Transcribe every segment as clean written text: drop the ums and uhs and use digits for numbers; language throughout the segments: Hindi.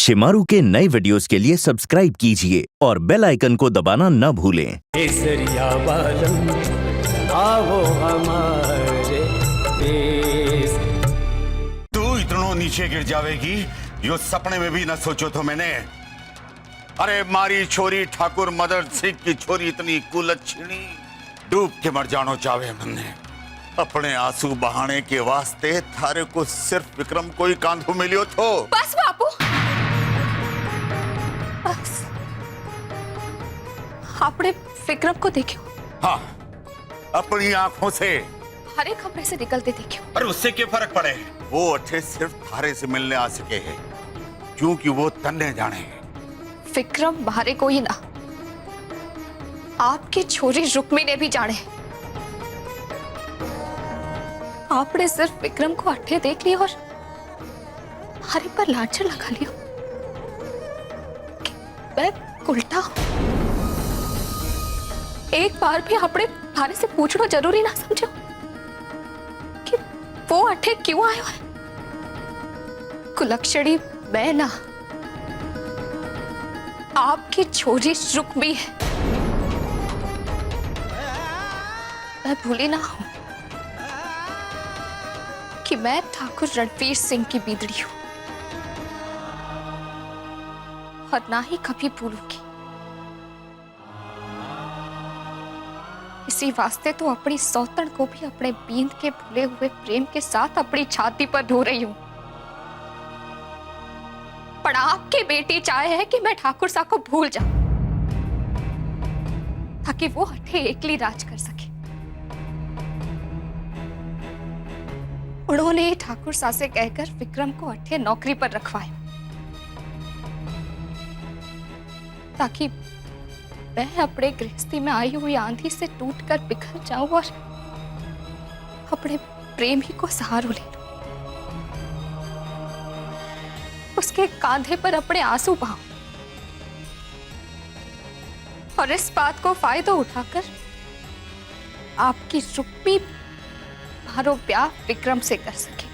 शिमारू के नए वीडियोस के लिए सब्सक्राइब कीजिए और बेल आइकन को दबाना न भूलें। केसरिया बालम आओ हमारे देश। तू इतना नीचे गिर जावेगी यो सपने में भी न सोचो तो मैंने। अरे मारी छोरी ठाकुर मदर सिंह की छोरी इतनी कुलच्छणी डूब के मर जानो चाहे मन्ने। अपने आंसू बहाने के वास्ते थारे को सिर्फ विक्रम को ही कांधों मिलियो थो। बस बापू, बस आपने विक्रम को देखो। हाँ, अपनी आंखों से हर एक खबरें से निकलते देखो। और उससे क्या फर्क पड़े, वो अठे सिर्फ थारे से मिलने आ सके हैं क्योंकि वो तन्ने जाने। विक्रम बाहरे कोई ना, आपकी छोरी रुक्मी ने भी जाने। आपने सिर्फ विक्रम को अट्ठे देख लिया और हरे पर लांछन लगा लिया कि मैं उल्टा हूं। एक बार भी आपने थारे से पूछना जरूरी ना समझो कि वो अट्ठे क्यों आयो है। कुलक्षणी मैं ना, आपकी छोरी रुक्मी है। मैं भूली ना हूं कि मैं ठाकुर रणवीर सिंह की बीदड़ी हूं और ना ही कभी भूलूंगी। इसी वास्ते तो अपनी सौतन को भी अपने बींद के भूले हुए प्रेम के साथ अपनी छाती पर ढो रही हूं। पर आपकी बेटी चाहे है कि मैं ठाकुर सा को भूल जाऊं ताकि वो अठे एकली राज कर सके। उन्होंने ठाकुर सा से कहकर विक्रम को अठे नौकरी पर रखवाया ताकि मैं अपने गृहस्थी में आई हुई आंधी से टूटकर बिखर जाऊं और अपने प्रेमी को सहारा ले लूं, उसके कांधे पर अपने आंसू बहाऊं और इस बात को फायदा उठाकर आपकी रुक्मी मारो ब्याह विक्रम से कर सके।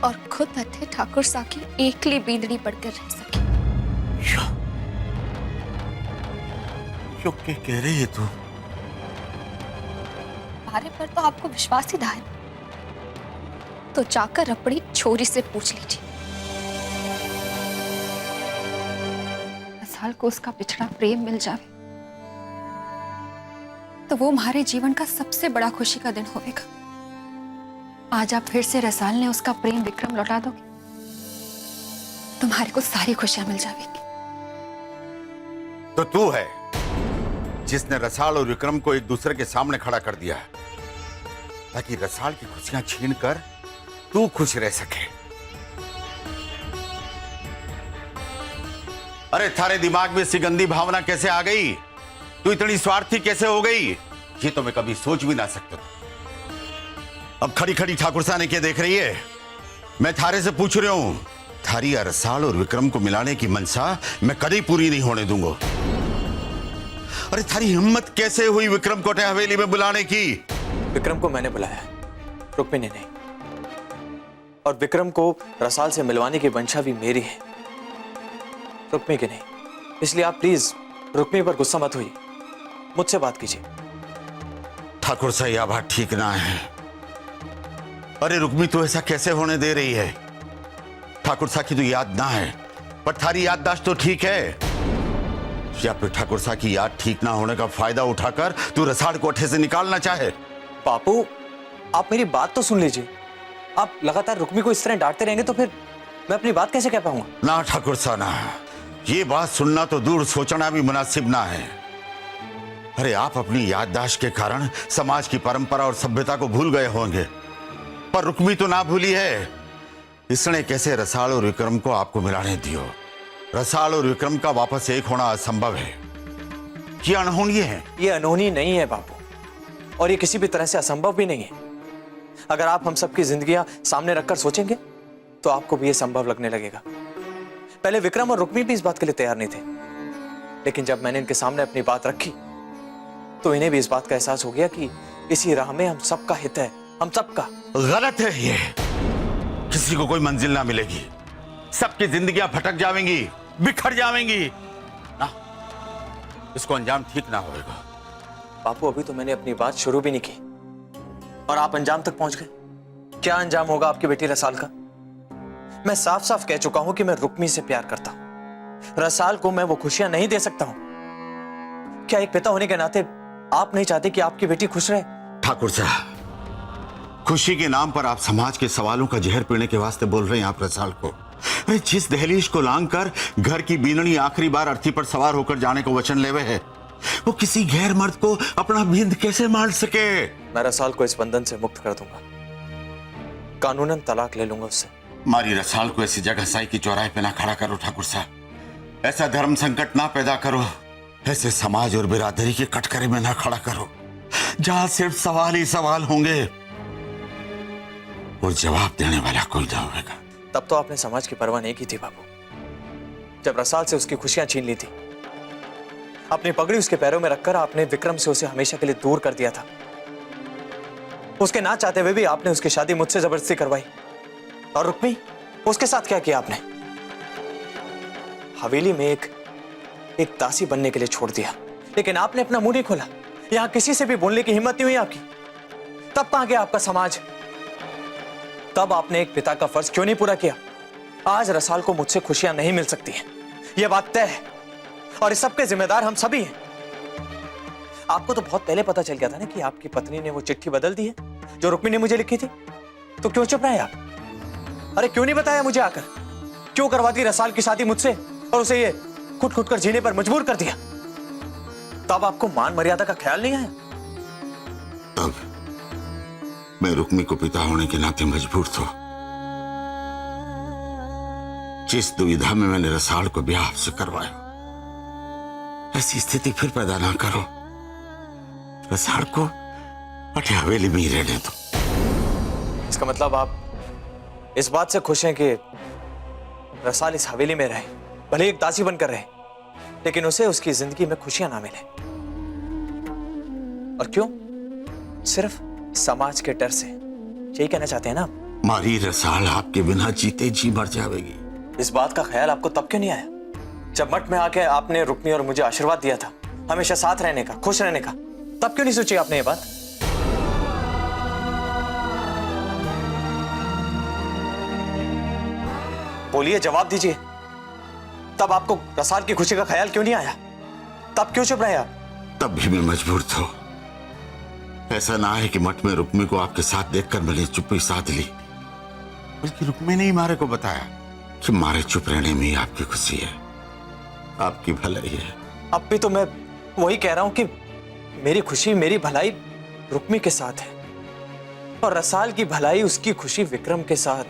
और खुद अठे ठाकुर सा की एकली बींदड़ी बढ़कर रह सके। यो क्या कह रही है तू? बारे पर तो आपको विश्वास ही ना है तो जाकर अपनी छोरी से पूछ लीजिए। रसाल को उसका बिछड़ा प्रेम मिल जाए तो वो हमारे जीवन का सबसे बड़ा खुशी का दिन होगा। आज आप फिर से रसाल ने उसका प्रेम विक्रम लौटा दोगे, तुम्हारे को सारी खुशियां मिल जाएगी। तो तू है जिसने रसाल और विक्रम को एक दूसरे के सामने खड़ा कर दिया है ताकि रसाल की खुशियां छीनकर तू खुश रह सके। अरे थारे दिमाग में सी गंदी भावना कैसे आ गई? तू इतनी स्वार्थी कैसे हो गई? ये तो मैं कभी सोच भी ना सकता था। अब खड़ी खड़ी ठाकुर सा ने क्या देख रही है? मैं थारे से पूछ रहा हूं, थारी रसाल और विक्रम को मिलाने की मनसा मैं कभी पूरी नहीं होने दूंगा। अरे थारी हिम्मत कैसे हुई विक्रम को हवेली में बुलाने की? विक्रम को मैंने बुलाया, रुक्मी ने नहीं। और विक्रम को रसाल से मिलवाने की मंशा भी मेरी है, रुक्मी की नहीं। इसलिए आप प्लीज रुक्मी पर गुस्सा मत होइए, मुझसे बात कीजिए। ठाकुर सा यह बात ठीक ना है। अरे रुक्मी तो ऐसा कैसे होने दे रही है? ठाकुर सा की तो याद ना है पर थारी याददाश्त तो ठीक है। या फिर ठाकुर सा की याद ठीक ना होने का फायदा उठाकर तू रसाल को अठे से निकालना चाहे? बापू, आप मेरी बात तो सुन लीजिए। आप लगातार रुक्मी को इस तरह डांटते रहेंगे तो फिर मैं अपनी बात कैसे कह पाऊंगा? ना ठाकुर सा ना, ये बात सुनना तो दूर, सोचना भी मुनासिब ना है। अरे आप अपनी याददाश्त के कारण समाज की परंपरा और सभ्यता को भूल गए होंगे पर रुक्मी तो ना भूली है। इसने कैसे रसाल और विक्रम को आपको मिलाने दियो? रसाल और विक्रम का वापस एक होना असंभव है। ये अनहोनी है। ये अनहोनी नहीं है बापू, और ये किसी भी तरह से असंभव भी नहीं है। अगर आप हम सबकी जिंदगियां सामने रखकर सोचेंगे तो आपको भी ये संभव लगने लगेगा। पहले विक्रम और रुक्मी भी इस बात के लिए तैयार नहीं थे, लेकिन जब मैंने इनके सामने अपनी बात रखी तो इन्हें भी इस बात का एहसास हो गया कि इसी राह में हम सबका हित है, हम सबका। गलत है ये। किसी को कोई मंजिल ना मिलेगी, सबकी जिंदगियां भटक जाएंगी, बिखर जाएंगी ना। इसको अंजाम ठीक ना होएगा। बापू, अभी तो मैंने अपनी बात शुरू भी नहीं की और आप अंजाम तक पहुंच गए। क्या अंजाम होगा आपकी बेटी रसाल का? मैं साफ साफ कह चुका हूं कि मैं रुक्मी से प्यार करता हूं। रसाल को मैं वो खुशियां नहीं दे सकता हूं। क्या एक पिता होने के नाते आप नहीं चाहते कि आपकी बेटी खुश रहे? ठाकुर साहब, खुशी के नाम पर आप समाज के सवालों का जहर पीने के वास्ते बोल रहे हैं आप रसाल को। अरे जिस दहलीज को लांग कर घर की बीननी आखिरी बार अर्थी पर सवार होकर जाने को वचन लेवे है, वो किसी गैर मर्द को अपना बिंद कैसे मान सके? मैं रसाल को इस बंधन से मुक्त कर दूंगा, कानूनन तलाक ले लूंगा उससे। मारी रसाल को ऐसी जगह साई की चौराहे पे ना खड़ा करो ठाकुर साहब। ऐसा धर्म संकट ना पैदा करो, ऐसे समाज और बिरादरी के कटघरे में ना खड़ा करो जहां सिर्फ सवाल ही सवाल होंगे और जवाब देने वाला कोई ना होगा। तब तो आपने समाज की परवाह नहीं की थी बाबू, जब रसाल से उसकी खुशियां छीन ली थी। अपनी पगड़ी उसके पैरों में रखकर आपने विक्रम से उसे हमेशा के लिए दूर कर दिया था। उसके ना चाहते हुए भी आपने उसकी शादी मुझसे जबरदस्ती करवाई। और रुक्मी, उसके साथ क्या किया आपने? हवेली में एक दासी बनने के लिए छोड़ दिया, लेकिन आपने अपना मुंह नहीं खोला। यहां किसी से भी बोलने की हिम्मत नहीं हुई आपकी। तब कहां गया आपका समाज? तब आपने एक पिता का फर्ज क्यों नहीं पूरा किया? आज रसाल को मुझसे खुशियां नहीं मिल सकती हैं, यह बात तय है और इस सब के जिम्मेदार हम सभी हैं। आपको तो बहुत पहले पता चल गया था ना कि आपकी पत्नी ने वो चिट्ठी बदल दी है जो रुक्मी ने मुझे लिखी थी, तो क्यों चुप रहे आप? अरे क्यों नहीं बताया मुझे आकर? क्यों करवा दी रसाल की शादी मुझसे और उसे ये खुद खुद कर जीने पर मजबूर कर दिया? तब आपको मान मर्यादा का ख्याल नहीं आया? तब मैं रुक्मी को पिता होने के नाते मजबूर था। जिस दुविधा में मैंने रसाल को ब्याह से करवाया, ऐसी स्थिति फिर पैदा ना करो। रसाल को अठे हवेली में ही रहने दो। इसका मतलब आप इस बात से खुश हैं कि रसाल इस हवेली में रहे, भले एक दासी बनकर रहे, लेकिन उसे उसकी जिंदगी में खुशियां ना मिले। और क्यों? सिर्फ समाज के डर से। यही कहना चाहते हैं ना आप? मारी रसाल आपके बिना जीते जी मर जाएगी। इस बात का ख्याल आपको तब क्यों नहीं आया जब मठ में आके आपने रुक्मी और मुझे आशीर्वाद दिया था हमेशा साथ रहने का, खुश रहने का? तब क्यों नहीं सोची आपने ये बात? बोलिए, जवाब दीजिए। तब आपको रसाल की खुशी का ख्याल क्यों नहीं आया? तब क्यों चुप रहे आप? तब भी मैं मजबूर था। ऐसा ना है कि मठ में रुक्मी को आपके साथ देखकर मैंने चुप्पी साध ली, बल्कि रुक्मी ने ही मारे को बताया कि मारे चुप रहने में ही आपकी खुशी है, आपकी भलाई है। अब भी तो मैं वही कह रहा हूं कि मेरी खुशी, मेरी भलाई रुक्मी के साथ है और रसाल की भलाई, उसकी खुशी विक्रम के साथ।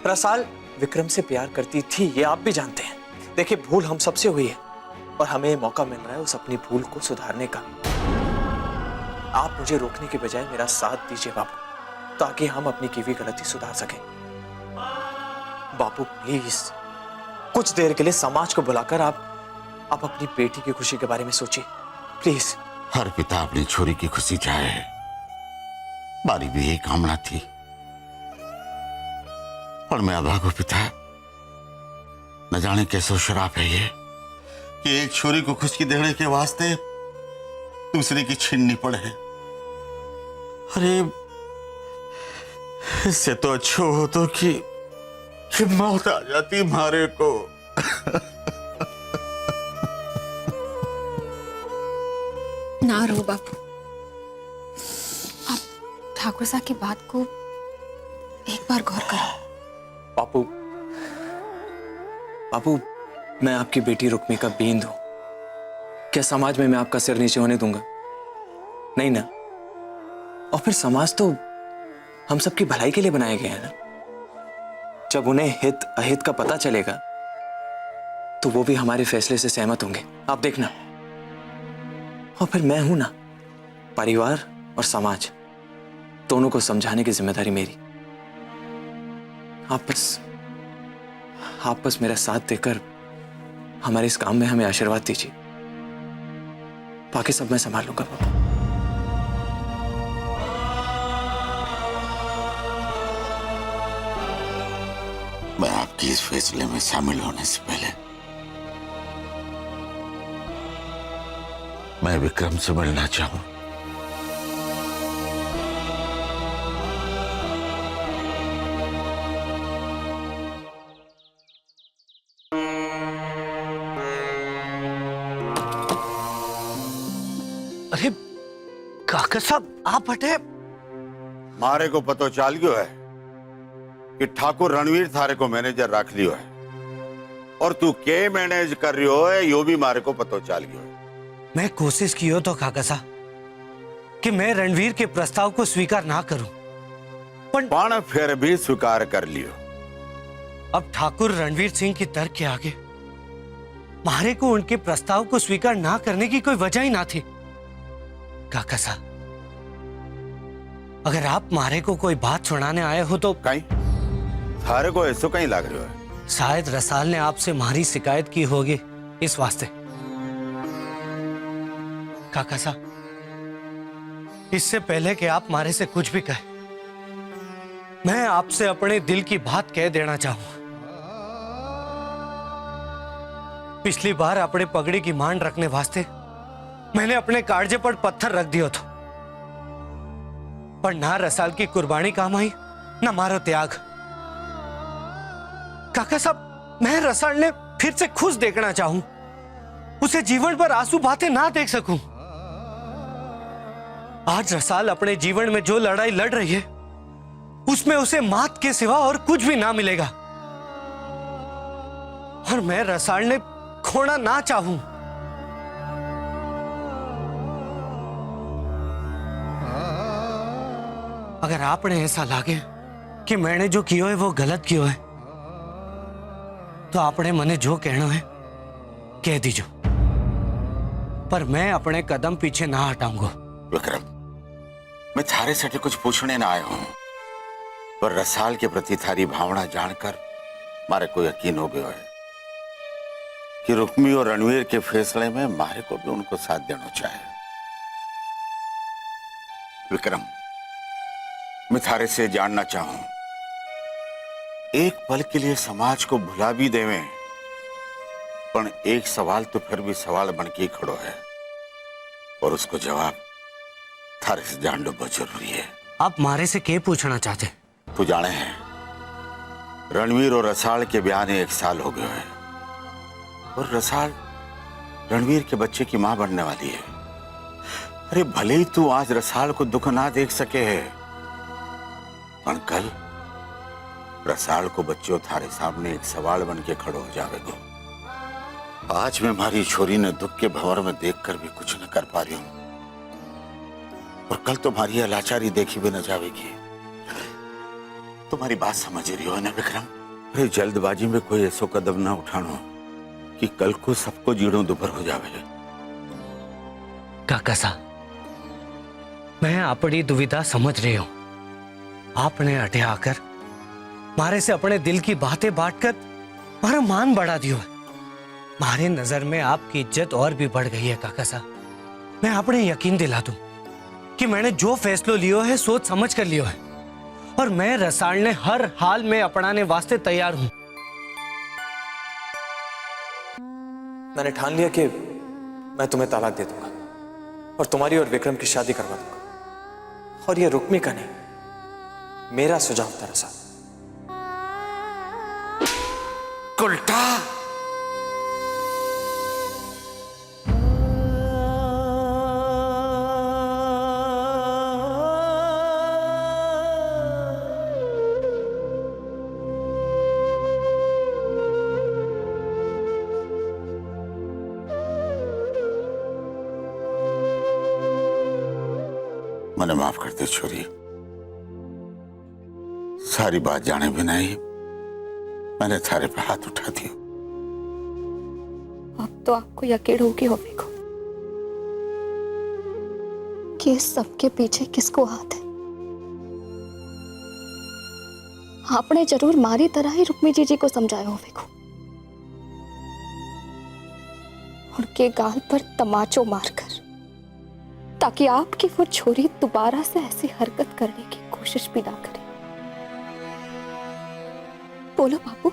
रसाल विक्रम से प्यार करती थी, ये आप भी जानते हैं। देखिए, भूल हम सबसे हुई है और हमें मौका मिल रहा है उस अपनी भूल को सुधारने का। आप मुझे रोकने के बजाय मेरा साथ दीजिए बापू, ताकि हम अपनी की हुई गलती सुधार सकें। बापू प्लीज, कुछ देर के लिए समाज को बुलाकर आप अपनी बेटी की खुशी के बारे में सोचिए प्लीज। हर पिता अपनी छोरी की खुशी चाहे, बारी भी यही कामना थी, और मैं अभागो पिता, न जाने कैसा श्राप है ये कि एक छोरी को खुशी देने के वास्ते दूसरे की छीननी पड़े। अरे इससे तो अच्छा हो तो कि मौत आ जाती मारे को। ना रो बापू, आप ठाकुर साहब की बात को एक बार गौर करो। बापू, बापू, मैं आपकी बेटी रुक्मी का बींद हूं। क्या समाज में मैं आपका सिर नीचे होने दूंगा? नहीं ना। और फिर समाज तो हम सबकी भलाई के लिए बनाए गए हैं ना। जब उन्हें हित अहित का पता चलेगा तो वो भी हमारे फैसले से सहमत होंगे, आप देखना। और फिर मैं हूं ना, परिवार और समाज दोनों को समझाने की जिम्मेदारी मेरी। आप बस मेरा साथ देकर हमारे इस काम में हमें आशीर्वाद दीजिए। बाकी सब मैं संभाल लूंगा पापा। मैं आपकी इस फैसले में शामिल होने से पहले मैं विक्रम से मिलना चाहूं। अरे काका साहब आप हटे। मारे को पतो चाल गयो है कि ठाकुर रणवीर थारे को मैनेजर रख लियो है और तू के मैनेज कर रही हो है यो भी मारे को पतो चाल गयो है। मैं कोशिश की हो तो काका साहब कि मैं रणवीर के प्रस्ताव को स्वीकार ना करूं, पण फिर भी स्वीकार कर लियो। अब ठाकुर रणवीर सिंह की तर्क के आगे मारे को उनके प्रस्ताव को स्वीकार ना करने की कोई वजह ही ना थी। काका साहब, अगर आप मारे को कोई बात सुनाने आए हो तो कहीं थारे को ऐसो कहीं लग रहा है शायद रसाल ने आपसे मारी शिकायत की होगी, इस वास्ते। काका साहब, इससे पहले कि आप मारे से कुछ भी कहे, मैं आपसे अपने दिल की बात कह देना चाहूंगा। पिछली बार अपने पगड़ी की मान रखने वास्ते मैंने अपने काळजे पर पत्थर रख दियो था, पर ना रसाल की कुर्बानी काम आई ना मारो त्याग। काका साहब, मैं रसाल ने फिर से खुश देखना चाहूं, उसे जीवन पर आंसू बहाते ना देख सकूं। आज रसाल अपने जीवन में जो लड़ाई लड़ रही है उसमें उसे मात के सिवा और कुछ भी ना मिलेगा, और मैं रसाल ने खोना ना चाहूं। अगर आपने ऐसा लागे कि मैंने जो किया है वो गलत किया है तो आपने मने जो कहना है कह दीजो, पर मैं अपने कदम पीछे ना हटाऊंगा। विक्रम, मैं थारे से कुछ पूछने ना आया हूं, पर रसाल के प्रति थारी भावना जानकर मारे को यकीन हो गया है कि रुक्मी और रणवीर के फैसले में मारे को भी उनको साथ देना चाहिए। विक्रम, मैं थारे से जानना चाहूं, एक पल के लिए समाज को भुला भी देवें, पर एक सवाल तो फिर भी सवाल बन के खड़ो है और उसको जवाब थारे से जान लो बहुत जरूरी है। आप मारे से क्या पूछना चाहते? तू जाने हैं, रणवीर और रसाल के ब्याह ने 1 साल हो गया है और रसाल रणवीर के बच्चे की मां बनने वाली है। अरे भले ही तू आज रसाल को दुख ना देख सके है, पर कल रसाल को बच्चों थारे सामने एक सवाल बन के खड़ो हो जाएगा। आज मैं हमारी छोरी ने दुख के भंवर में देखकर भी कुछ न कर पा रही हूं, और कल तुम्हारी लाचारी देखी भी न जाएगी। तुम्हारी बात समझ रही हो ना विक्रम? अरे जल्दबाजी में कोई ऐसा कदम ना उठानो कि कल को सबको जीड़ों दोपहर हो जावे। काका साहब, मैं अपनी दुविधा समझ रही हूं। आपने अटे आकर मारे से अपने दिल की बातें बांटकर मारा मान बढ़ा दियो है। मारे नजर में आपकी इज्जत और भी बढ़ गई है काका साहब। मैं अपने यकीन दिला दूं कि मैंने जो फैसलो लियो है सोच समझ कर लियो है, और मैं रसाल ने हर हाल में अपनाने वास्ते तैयार हूं। मैंने ठान लिया कि मैं तुम्हें तलाक दे दूंगा और तुम्हारी और विक्रम की शादी करवा दूंगा, और ये रुक्मी का नहीं, मेरा सुझाव था रसाल। उल्टा मैंने माफ कर दे छोरी, सारी बात जाने भी नहीं मैंने थारे पे हाथ उठा दिया। अब तो आपको यकीन होगी होवेगा कि इस सबके पीछे किसको हाथ है। आपने जरूर मारी तरह ही रुक्मी जी को समझाया होवेगा, उनके गाल पर तमाचो मारकर ताकि आपकी वो छोरी दोबारा से ऐसी हरकत करने की कोशिश भी ना करे। बोलो बाबू,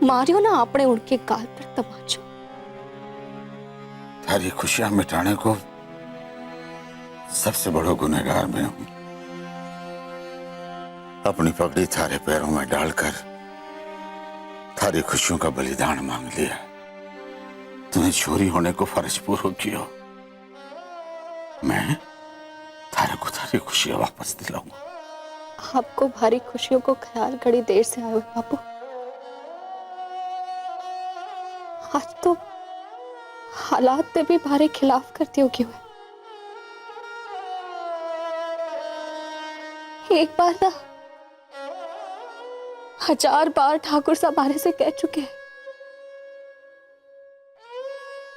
मारियो ना आपने उनके गाल पर तमाचो। थारी खुशियां मिटाने को सबसे बड़ा गुनहगार मैं हूं। अपनी पगड़ी थारे पैरों में डालकर थारी खुशियों का बलिदान मांग लिया। तुम्हें चोरी होने को फर्ज पूरा किया। मैं थारे को थारी खुशियां वापस दिलाऊंगा। आपको भारी खुशियों को ख्याल घड़ी देर से आयो बाबू। आज तो हालात में भी भारे खिलाफ करती होगी हुए। एक बार ना 1000 बार ठाकुर साहब हमारे से कह चुके हैं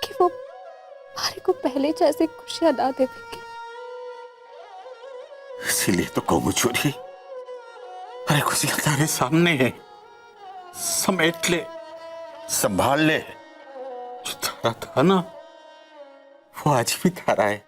कि वो हमारे को पहले जैसे खुशियां ना देंगे। इसीलिए तो कहूं चोरी, अरे खुशियां तारे सामने है, समेट ले, संभाल ले। जो थारा था ना वो आज भी थारा है।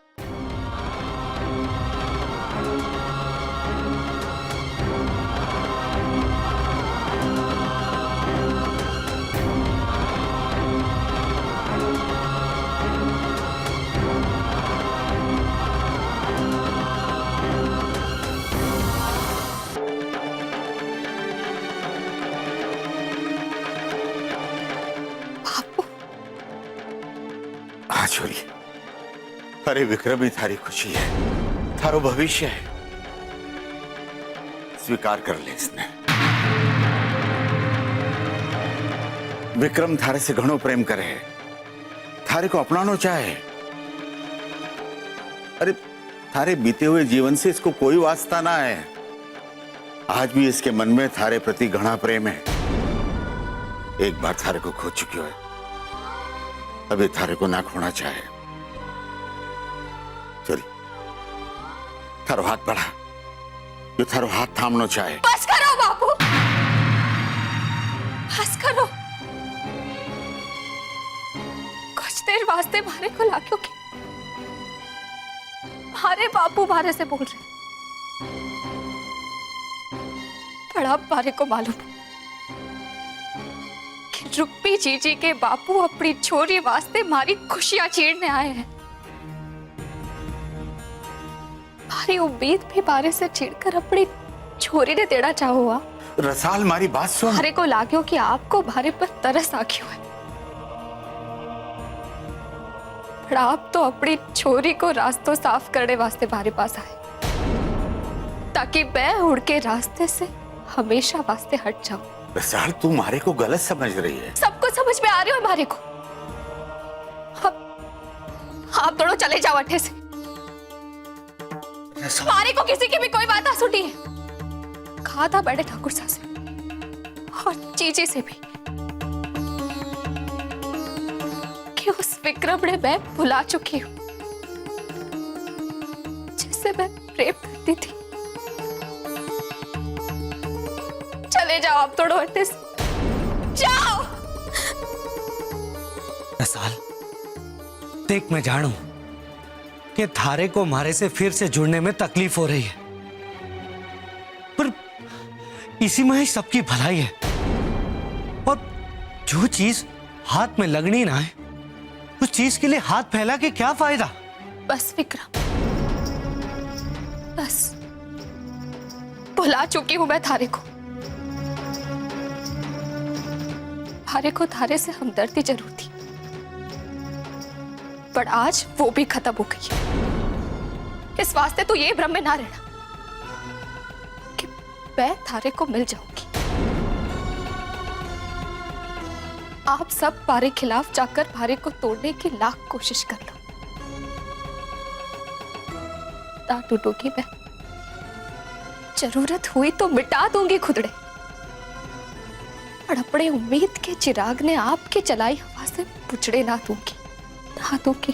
हाँ छोरी, अरे विक्रम ही थारी खुशी है, थारो भविष्य है। स्वीकार कर ले इसने। विक्रम थारे से घणो प्रेम करे, थारे को अपनाना चाहे। अरे थारे बीते हुए जीवन से इसको कोई वास्ता ना है। आज भी इसके मन में थारे प्रति घना प्रेम है। एक बार थारे को खो चुकी है, अभी थारे को ना खोना चाहे। चोरी, थारो हाथ बढ़ा, जो थारो हाथ थामना चाहे। बस करो बाबू, बस करो। कुछ देर वास्ते मारे को लाके कि मारे बापू मारे से बोल रहे, पर अब मारे को मालूम रुक्मी जीजी के बापू अपनी छोरी वास्ते मारी खुशियां छीनने आए हैं। मारी उम्मीद भी बारे से छीनकर अपनी छोरी ने देना चाहो हुआ। रसाल मारी बात सुन। भारे को लाग्यो कि आपको भारे पर तरस आ गयो है, पर आप तो अपनी छोरी को रास्तों साफ करने वास्ते भारे पास आए, ताकि मैं उड़ के रास्ते से हमेशा वास्ते हट जाऊं। रसाल, तू मारे को गलत समझ रही है। सब कुछ समझ में आ रही हो मारे को। आप दोनों चले जाओ अठे से। मारे को किसी की भी कोई बात ना सुनी है। कहा था बड़े ठाकुर साहब से और चीजी से भी कि उस विक्रम ने मैं भुला चुकी हूं, जिससे मैं प्रेम करती थी। चले जाओ आप दोनों अट्टे से, जाओ। रसाल, देख मैं जानू कि थारे को मारे से फिर से जुड़ने में तकलीफ हो रही है, पर इसी में ही सबकी भलाई है। और जो चीज हाथ में लगनी ना है, उस चीज के लिए हाथ फैला के क्या फायदा। बस विक्रम, बस भुला चुकी हूं मैं थारे को। थारे को थारे से हमदर्दी जरूर थी, पर आज वो भी खत्म हो गई। इस वास्ते तो ये भ्रम में ना रहना कि मैं थारे को मिल जाऊंगी। आप सब पारे खिलाफ जाकर भारे को तोड़ने की लाख कोशिश कर लो, ना टूटूंगी मैं। जरूरत हुई तो मिटा दूंगी खुदड़े, और अपने उम्मीद के चिराग ने आपके चलाई हवा से बुझड़े ना दूंगी, ना दूंगी।